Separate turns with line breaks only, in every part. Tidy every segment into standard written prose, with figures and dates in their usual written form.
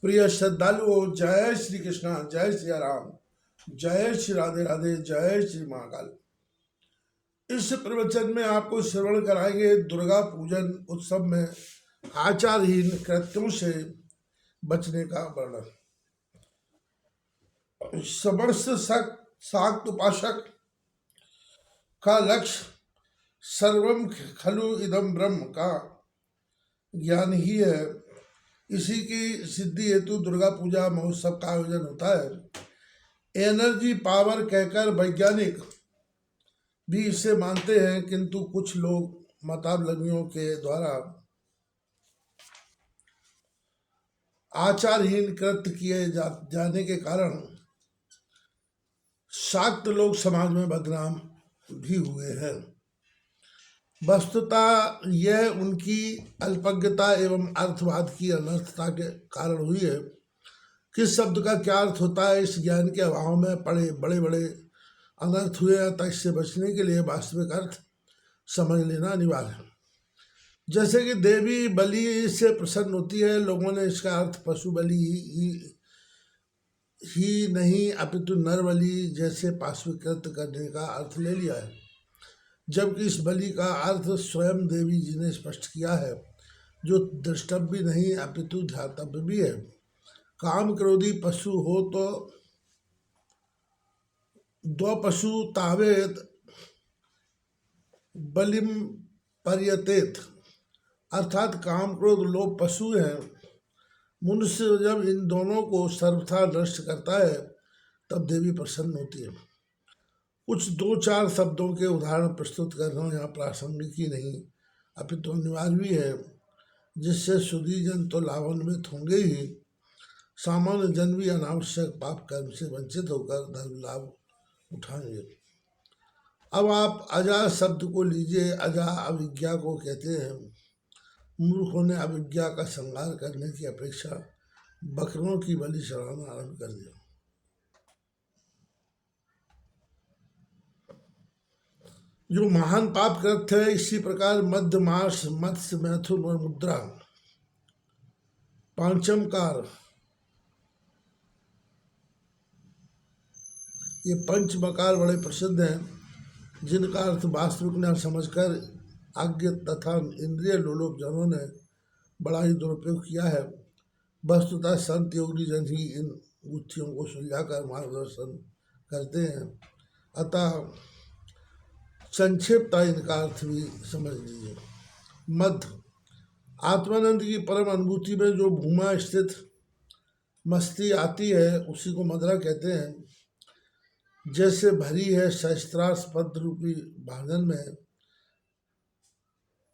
प्रिय श्रद्धालुओं, जय श्री कृष्णा, जय श्री राम, जय श्री राधे राधे, जय श्री महाकाल। इस प्रवचन में आपको श्रवण कराएंगे दुर्गा पूजन उत्सव में आचारहीन कृत्यों से बचने का वर्णन। समस्त शाक्त उपासक का लक्ष्य सर्वम खलु इदम ब्रह्म का ज्ञान ही है। इसी की सिद्धि हेतु दुर्गा पूजा महोत्सव का आयोजन होता है। एनर्जी पावर कहकर वैज्ञानिक भी इसे मानते हैं, किंतु कुछ लोग मताबलंबियों के द्वारा आचारहीन कृत्य किए जाने के कारण शाक्त लोग समाज में बदनाम भी हुए हैं। वस्तुतः यह उनकी अल्पज्ञता एवं अर्थवाद की अनर्थता के कारण हुई है। किस शब्द का क्या अर्थ होता है, इस ज्ञान के अभाव में पड़े बड़े बड़े अनर्थ हुए, अतः इससे बचने के लिए वास्तविक अर्थ समझ लेना अनिवार्य है। जैसे कि देवी बलि से प्रसन्न होती है, लोगों ने इसका अर्थ पशु बलि ही नहीं अपितु नर बलि जैसे पाशविक कृत्य करने का अर्थ ले लिया है, जबकि इस बलि का अर्थ स्वयं देवी जी ने स्पष्ट किया है, जो द्रष्टव्य नहीं अपितु ध्यातव्य भी है। काम क्रोधी पशु हो तो दो पशु तावेत बलिम पर्यतेत, अर्थात काम क्रोध लोभ पशु हैं। मनुष्य जब इन दोनों को सर्वथा नष्ट करता है तब देवी प्रसन्न होती है। कुछ दो चार शब्दों के उदाहरण प्रस्तुत करना यहाँ प्रासंगिक ही नहीं अपितु अनिवार्य भी है, जिससे सुधी जन तो लाभान्वित होंगे ही, सामान्य जन भी अनावश्यक पाप कर्म से वंचित होकर धर्म लाभ उठाएंगे। अब आप अजा शब्द को लीजिए। अजा अविज्ञा को कहते हैं। मूर्खों ने अविज्ञा का संहार करने की अपेक्षा बकरों की बलि चढ़ाना आरंभ कर दिया। जो महान पाप कृत्य है, इसी प्रकार मध्य मास मत्स्य मैथुन और मुद्रा पांचमकार, ये पंच मकार बड़े प्रसिद्ध हैं, जिनका अर्थ वास्तविक न समझकर आज्ञ तथा इंद्रिय लोलुप जनों ने बड़ा ही दुरुपयोग किया है। वस्तुतः संत योगी जन ही इन गुत्थियों को सुलझाकर मार्गदर्शन करते हैं, अतः संक्षिप्त इनका अर्थ भी समझ लीजिए। मध्य आत्मानंद की परम अनुभूति में जो भूमा स्थित मस्ती आती है, उसी को मदरा कहते हैं। जैसे भरी है सहस्त्रास्पद रूपी भाजन में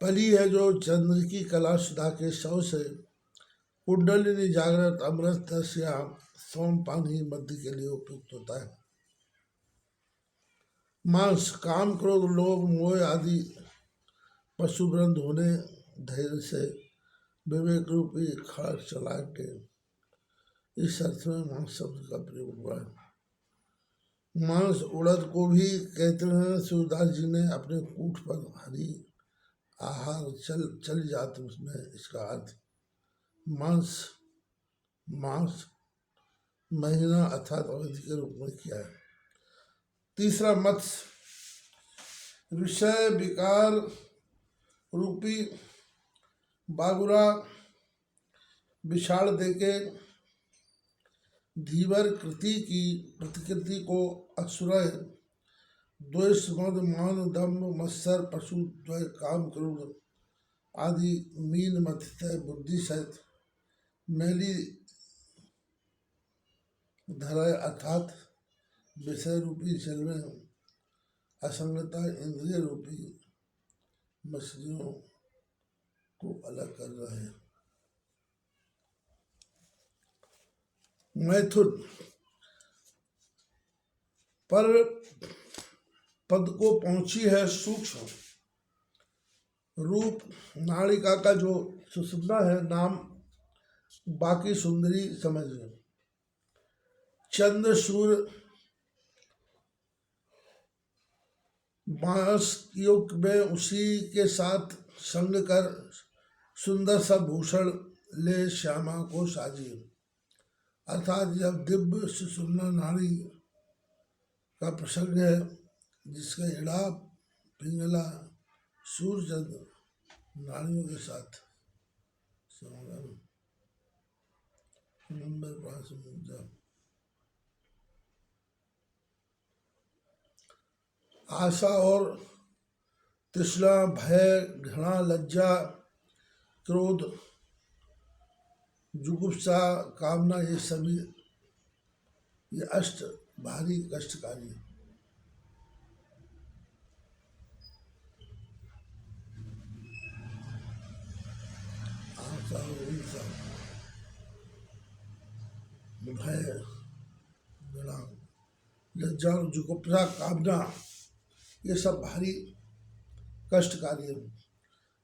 पली है, जो चंद्र की कला सुधा के शव से कुंडलिनी जागृत अमृत रस या सोम पानी मध्य के लिए उपयुक्त होता है। मांस काम क्रोध लोभ मोह आदि पशुवृंद होने धैर्य से विवेक रूपी खड़ग चला के, इस अर्थ में मांस शब्द का प्रयोग हुआ है। मांस उड़द को भी कहते हैं। सूरदास जी ने अपने कूट पर हरी आहार चल जाते उसमें इसका अर्थ मांस महीना अर्थात अवधि के रूप में किया है। तीसरा मत्स्य विषय विकार रूपी बागुरा विषाण देके धीवर कृति की प्रतिकृति को असुरय द्वेष मद मान दम्भ मत्सर पशु द्वय काम क्रोध आदि मीन मथित बुद्धि सहित मैली धरय, अर्थात विषय रूपी जल में असंगता इंद्रिय रूपी मछलियों को अलग कर रहे हैं। मैथुन पर पद को पहुंची है सूक्ष्म रूप नाड़िका का जो सुषुम्ना है, नाम बाकी सुंदरी समझ गए। चंद्र सूर्य मास युग में उसी के साथ संग कर सुंदर सा भूषण ले श्यामा को साजी। अर्थात जब दिव्य सुषुम्ना नाड़ी का प्रसंग है, जिसका इड़ा, पिंगला, सूर्यचंद्र नाड़ियों के साथ समागम, नंबर 5 मुद्रा, आशा और तृष्णा, भय, घृणा, लज्जा, क्रोध, जुगुप्सा, कामना, ये सभी ये अष्ट भारी कष्टकारी है। आशा और हिंसा, भय, घृणा, लज्जा और जुगुप्सा, कामना, ये सब भारी कष्टकारी है।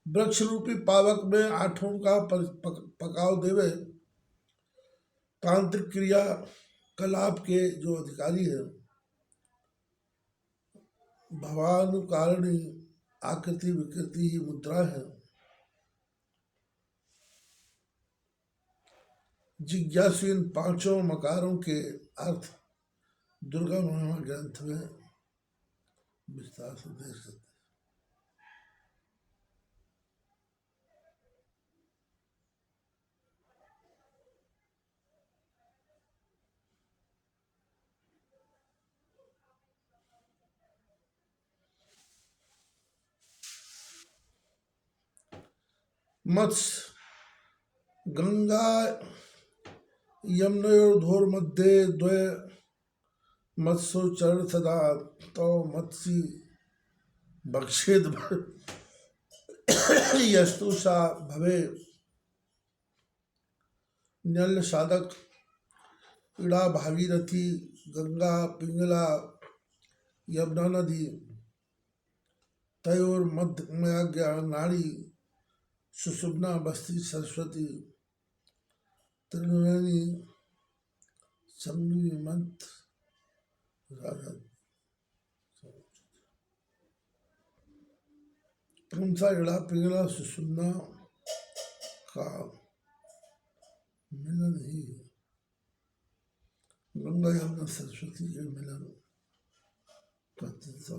वृक्ष रूपी पावक में आठों का पकाव देवे तांत्रिक क्रिया कलाप के जो अधिकारी है, भवानुकारणी आकृति विकृति ही मुद्रा है। जिज्ञासु इन पांचों मकारों के अर्थ दुर्गा महिमा ग्रंथ में विस्तार से देख सकते। मत्स्य गंगा यमुनयोर्ध्वोर्मध्ये द्वय मत्स्योच्चरण सदा तो मत्स्य भक्षेद यस्तु सा भवे न्यल साधक इड़ा भागीरथी गंगा पिंगला यमुना नदी तयोर मध्य नाड़ी सुषुम्ना बस्ती सरस्वती त्रिवेणी संगी मंत्र राधा क्रमशः इड़ा पिंगला सुषुम्ना का मिलन ही गंगा यमुना सरस्वती के मिलन का तीसरा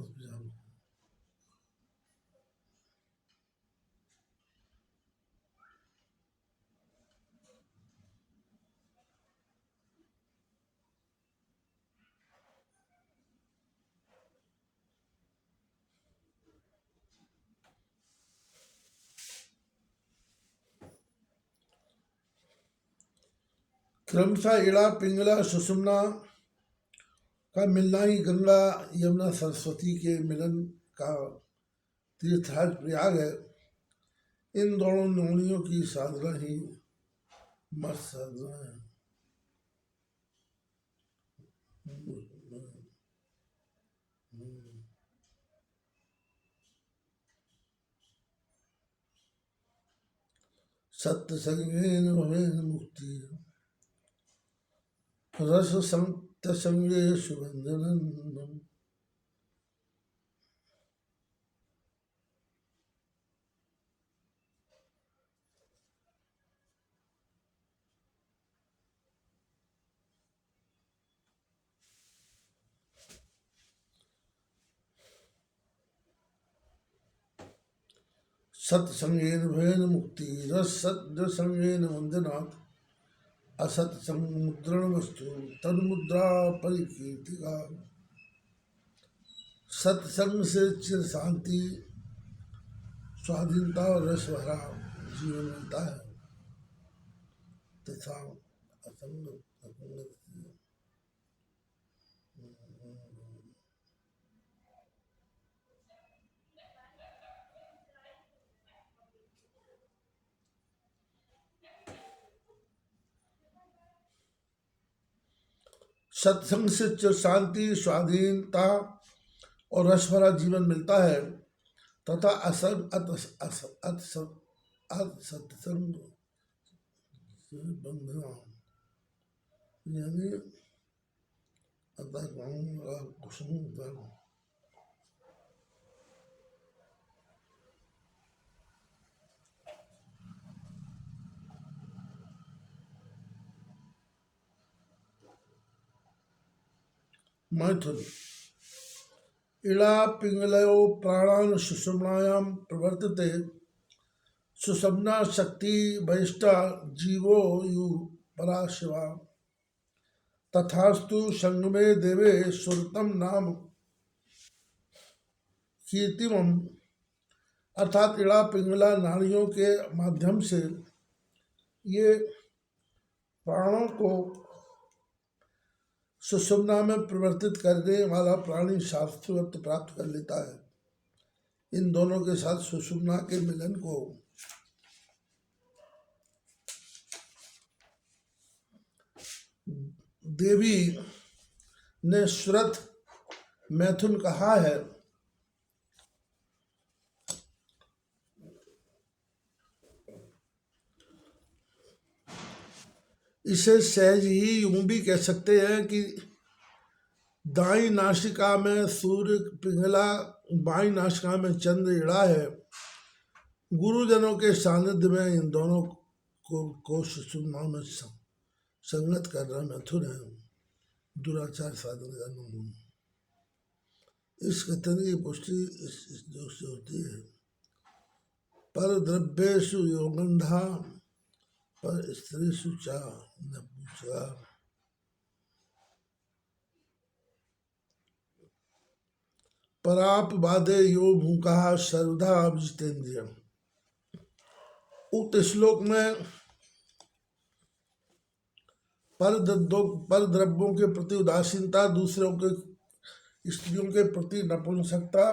क्रमशः इड़ा पिंगला सुषुम्ना का मिलना ही गंगा यमुना सरस्वती के मिलन का तीर्थराज प्रयाग है। इन दोनों नौनियों की साधना ही मत साधना है। सत्य संगेन भवेन मुक्ति रस संत संगे सुगंधनंदन। सत्संगेन भवेन मुक्ति रस सत्य संगेन वंदनात् असत समुद्रण वस्तु तन्मुद्रा परिकीर्तिका। सत्संग से चिर शांति, स्वाधीनता और रस भरा जीवन मिलता है तथा असंग सत्संग से चिर शांति, स्वाधीनता और रस भरा जीवन मिलता है तथा सत्संग से बंधना यानी कुसुम मैथुन। इड़ा पिंगलयो प्राणान सुषुम्नायां प्रवर्तते सुषुम्ना शक्ति बहिष्टा जीवो यु परा शिवा तथास्तु संगमे देवे सुरतम नाम कीर्तिमम। अर्थात इड़ा पिंगला नाड़ियों के माध्यम से ये प्राणों को सुषुम्ना में परिवर्तित करने वाला प्राणी शास्त्रवत प्राप्त कर लेता है। इन दोनों के साथ सुषुम्ना के मिलन को देवी ने सुरथ मैथुन कहा है। इसे सहज ही यूं भी कह सकते हैं कि दाई नासिका में सूर्य पिंगला, बाई नासिका में चंद्र इड़ा है। गुरुजनों के सानिध्य में इन दोनों को सुषुम्ना में संगत कर रहा मैथुन है। दुराचार साधन का इस कथन की पुष्टि इस जोग से होती है। पर द्रव्येषु योगंधा पर स्त्रीषु चा न पूछा। पराप वादे यो भूका सर्वधा अभिजितेन्द्रियम। उक्त श्लोक में पर द्रव्यों के प्रति उदासीनता, दूसरों के स्त्रियों के प्रति नपुंसकता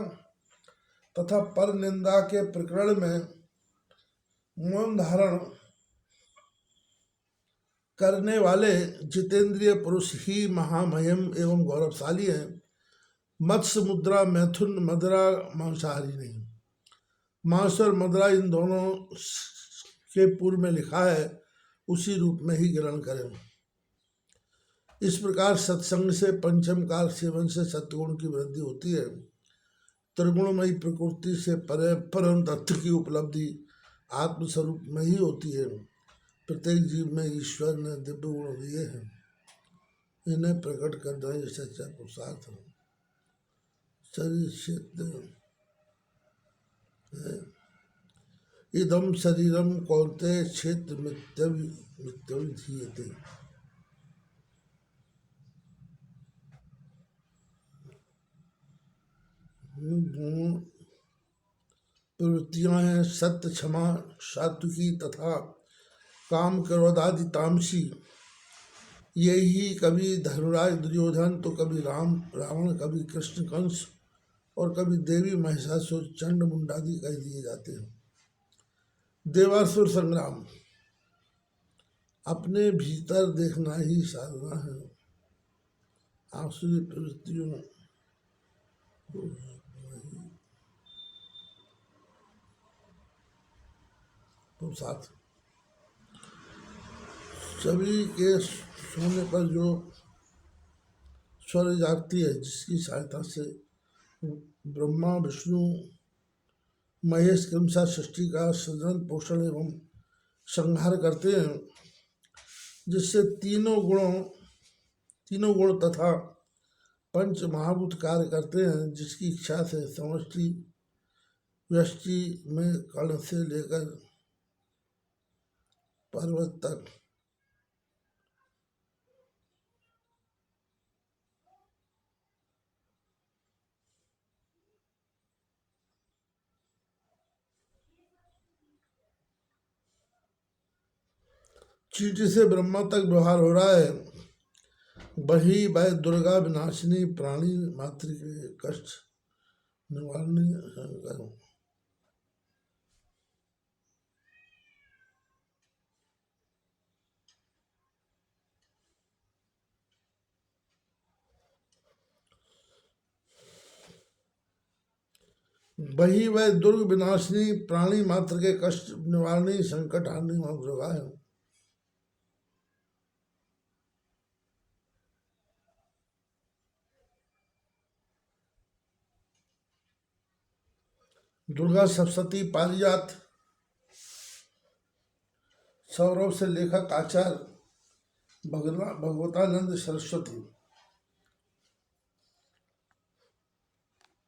तथा पर निंदा के प्रकरण में मौन धारण करने वाले जितेंद्रिय पुरुष ही महामहिम एवं गौरवशाली हैं। मत्स्य, मुद्रा, मैथुन, मदरा मांसाहारी नहीं। मांस और मदरा इन दोनों के पूर्व में लिखा है, उसी रूप में ही ग्रहण करें। इस प्रकार सत्संग से, पंचम काल सेवन से सत्गुण की वृद्धि होती है। त्रिगुणमयी प्रकृति से परे परम तत्व की उपलब्धि आत्मस्वरूप में ही होती है। प्रत्येक जीव में ईश्वर ने दिव्य गुण दिए हैं, इन्हें प्रकट करना ही सच्चा पुरुषार्थ है। शरीर क्षेत्र इदम शरीरम कौन्तेय क्षेत्र मित्यविधीयते। गुण प्रवृत्तियां हैं सत्य, क्षमा, सात्विकी तथा काम, क्रोधादि तामसी। यही कभी धर्मराज दुर्योधन तो कभी रावण, कभी कृष्ण कंस और कभी देवी महिषासुर, चंड मुंडादि कह दिए जाते हैं। देवासुर संग्राम अपने भीतर देखना ही साधना है। आसुरी प्रवृत्तियों को साथ सभी के सोने पर जो स्वर जागती है, जिसकी सहायता से ब्रह्मा, विष्णु, महेश क्रमशः सृष्टि का सृजन, पोषण एवं संहार करते हैं, जिससे तीनों गुण तथा पंच महाभूत कार्य करते हैं, जिसकी इच्छा से समष्टि व्यष्टि में कण से लेकर पर्वत तक चींटी से ब्रह्मा तक व्यवहार हो रहा है। वही वह दुर्गा विनाशिनी, प्राणी मात्र के कष्ट निवारणी करो। वही वह दुर्ग विनाशिनी, प्राणी मात्र के कष्ट निवारणी, संकट हारनी दुर्गा है। दुर्गा सप्तशती, पारिजात, सौरभ से लेखक आचार्य भगवतानंद सरस्वती,